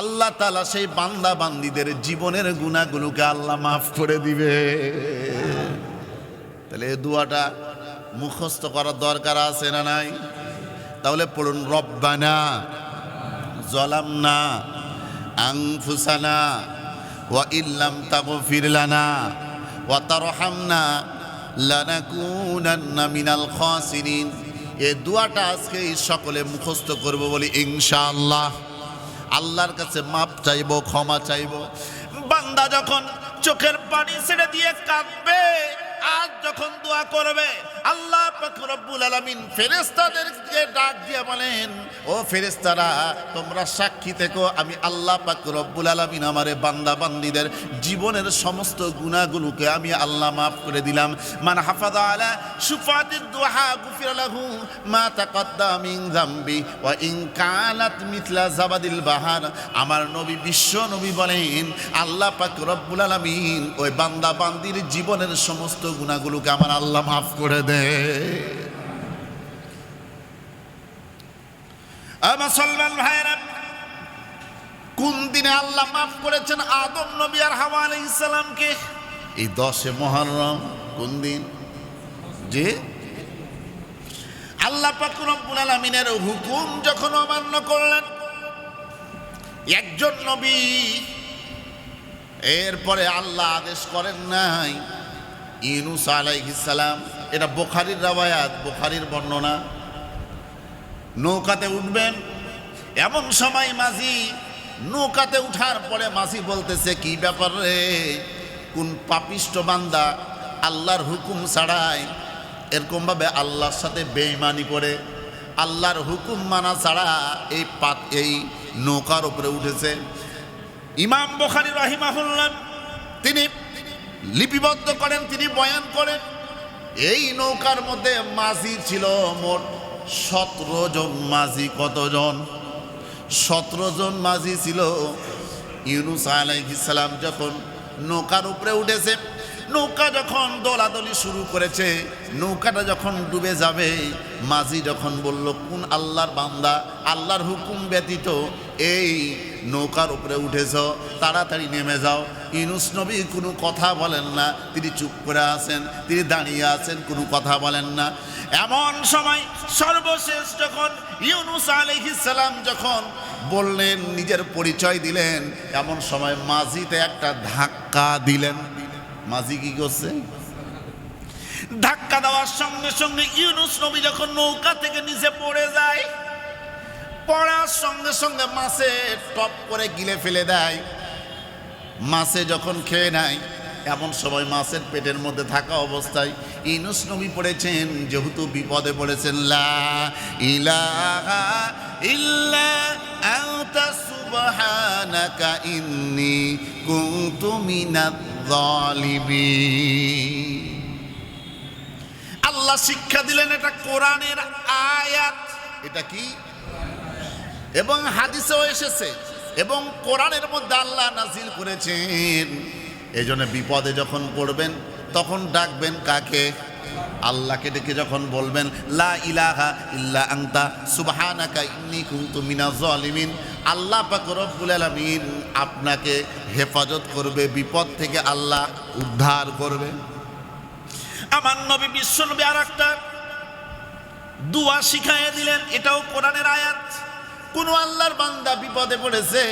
আল্লাহ তাআলা সেই বান্দা বান্দীদের জীবনের গুনাহগুলোকে আল্লাহ মাফ করে দিবে। তাহলে এই দোয়াটা মুখস্থ করার দরকার আছে না নাই? তাহলে পড়ুন, রব্বানা যালামনা আনফুসানা ওয়া ইল্লাম তাগফির লানা ওয়া তারহামনা লানাকুনান্না মিনাল খাসিরিন। এই দোয়াটা আজকে সকলে মুখস্থ করব বলি ইনশাআল্লাহ। আল্লাহর কাছে মাপ চাইব, ক্ষমা চাইব। বান্দা যখন চোখের পানি ছেড়ে দিয়ে কাঁদবে আর যখন দোয়া করবে, আল্লাহ পাক রব্বুল আলামিন ফেরেশতাদেরকে ডাক দিয়ে বলেন, ও ফেরেশতারা তোমরা সাক্ষী থেকো, আমি আল্লাহ পাক রব্বুল আলামিন আমারে বান্দা বান্দীদের জীবনের সমস্ত গুনাহগুলোকে আমি আল্লাহ মাফ করে দিলাম। মান হাফাযা আলা শুফাতিদ দুহা গুফির লাহু মা তাকাদ্দামা মিন যামবি ওয়া ইন কানাত মিথলা জাবাদিল বাহার। আমার নবী বিশ্ব নবী বলেন, আল্লাহ পাক রব্বুল আলামিন ওই বান্দা বান্দীর জীবনের সমস্ত গুনাহগুলোকে আমার আল্লাহ মাফ করে দেয়। মুসলমান ভাইরা, কোন দিনে আল্লাহ মাফ করেছেন আদম নবী আর হাওয়া আলাইহিস সালামকে? এই 10 মুহররম। কোন দিন? যে আল্লাহ পাক রব্বুল আলামিনের হুকুম যখন অমান্য করলেন একজন নবী, এরপরে আল্লাহ আদেশ করেন নাই ইউনূস আলাইহিস সালাম, এটা বুখারীর রওয়ায়াত, বুখারীর বর্ণনা, নৌকাতে উঠবেন। এমন সময় মাঝি নৌকাতে উঠার পরে মাঝি বলতেছে, কি ব্যাপার রে, কোন পাপিষ্ট বান্দা আল্লাহর হুকুম ছাড়াই এরকমভাবে আল্লাহর সাথে বেঈমানি করে আল্লাহর হুকুম মানা ছাড়া এই নৌকার উপরে উঠেছে। ইমাম বুখারী রাহিমাহুল্লাহ তিনি লিপিবদ্ধ করেন, তিনি বয়ান করেন, এই নৌকার মধ্যে মাঝি ছিল মোট 17 জন। মাঝি কতজন? 17 জন মাঝি ছিল। ইউনূস আলাইহিস সালাম যখন নৌকার উপরে উঠেছে, নৌকা যখন দোলাদলি শুরু করেছে, নৌকাটা যখন ডুবে যাবে, মাঝি যখন বলল, কোন আল্লাহর বান্দা আল্লাহর হুকুম ব্যতীত এই নৌকার উপরে উঠেছ, তাড়াতাড়ি নেমে যাও। ইউনূস নবী কোনো কথা বলেন না, তিনি চুপ করে আছেন, তিনি দাঁড়িয়ে আছেন, কোনো কথা বলেন না। এমন সময় সর্বশেষ যখন ইউনূস আলাইহিস সালাম যখন বললেন, নিজের পরিচয় দিলেন, এমন সময় মাঝিতে একটা ধাক্কা দিলেন। মাঝি কি করছে? ধাক্কা দেওয়ার সঙ্গে সঙ্গে ইউনূস নবী যখন নৌকা থেকে নিচে পড়ে যায়, পড়ার সঙ্গে সঙ্গে মাছে টপ করে গিলে ফেলে দেয়। মাছে যখন খেয়ে নেয়, এমন সময় মাছের পেটের মধ্যে থাকা অবস্থায় ইউনূস নবী পড়েছেন, যেহেতু বিপদে পড়েছেন, লা ইলাহা ইল্লা আনতা সুবহানাকা ইন্নী কুনতু মিনাজ জালিমিন। আল্লাহ শিক্ষা দিলেন, এটা কোরআনের আয়াত। এটা কি? এবং হাদিসেও এসেছে এবং কোরআনের মধ্যে আল্লাহ নাজিল করেছেন। এই জন্য বিপদে যখন পড়বেন তখন ডাকবেন কাকে? আল্লাহকে ডেকে যখন বলবেন, লা ইলাহা ইল্লা আনতা সুবহানাকা ইন্নী কুনতু মিনাজ জালিমিন, আল্লাহ পাক রব্বুল আলামিন আপনাকে হেফাজত করবে, বিপদ থেকে আল্লাহ উদ্ধার করবে। আমার নবী বিশ্ব নবী আর একটা দোয়া শিখাইয়ে দিলেন, এটাও কোরআনের আয়াত। কোন আল্লাহর বান্দা বিপদে পড়েছে,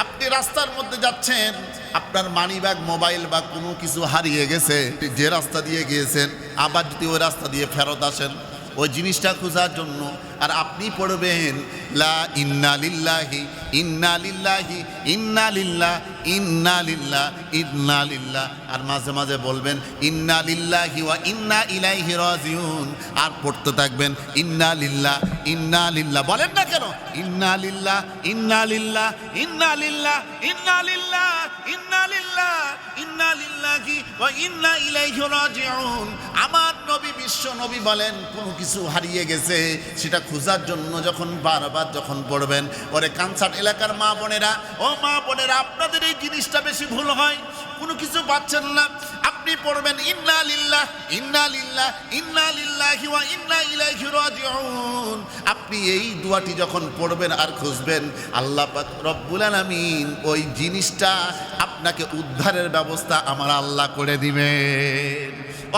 আপনি রাস্তার মধ্যে যাচ্ছেন, আপনার মানিব্যাগ, মোবাইল বা কোনো কিছু হারিয়ে গেছে, যে রাস্তা দিয়ে গিয়েছেন আবার যদি ওই রাস্তা দিয়ে ফেরত আসেন ওই জিনিসটা খোঁজার জন্য, আর আপনি পড়বেন লা ইন্না লিল্লাহি ইন্না লিল্লাহি ইন্না লিল্লাহ ইন্না লিল্লাহ ইন্না লিল্লাহ, আর মাঝে মাঝে বলবেন ইন্না লিল্লাহি ওয়া ইন্না ইলাইহি রাজিউন, আর পড়তে থাকবেন ইন্না লিল্লাহ ইন্না লিল্লাহ। বলেন না কেন? ইন্না লিল্লাহ ইন্না লিল্লাহ ইন্না লিল্লাহ ইন্না লিল্লাহ ইন্না লিল্লাহ ইন্না লিল্লাহি ওয়া ইন্না ইলাইহি রাজিউন। আমার নবী বিশ্ব নবী বলেন, কোনো কিছু হারিয়ে গেছে সেটা খোঁজার জন্য যখন বারবার যখন পড়বেন, ওরে কানসাট এলাকার মা বোনেরা, ও মা বোনেরা, আপনাদের এই জিনিসটা বেশি ভুল হয়। কোনো কিছু পাচ্ছেন না, আপনি পড়বেন ইন্না লিল্লাহ ইন্না লিল্লাহ ইন্না লিল্লাহি ওয়া ইন্না ইলাইহি রাজিউন। আপনি এই দোয়াটি যখন পড়বেন আর খুঁজবেন, আল্লাহ পাক রব্বুল আলামিন ওই জিনিসটা আপনাকে উদ্ধারের ব্যবস্থা আমার আল্লাহ করে দিবেন।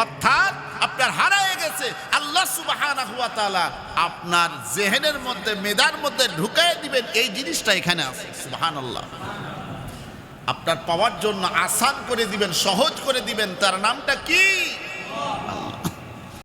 অর্থাৎ আপনার হারায় গেছে, আল্লাহ সুবহানাহু ওয়া তাআলা আপনার জেহেনের মধ্যে, মেধার মধ্যে ঢুকায় দিবেন। এই জিনিসটা এখানে আছে, সুবহানাল্লাহ। আপনার পাওয়ার জন্য আসান করে দিবেন, সহজ করে দিবেন। তার নামটা কি?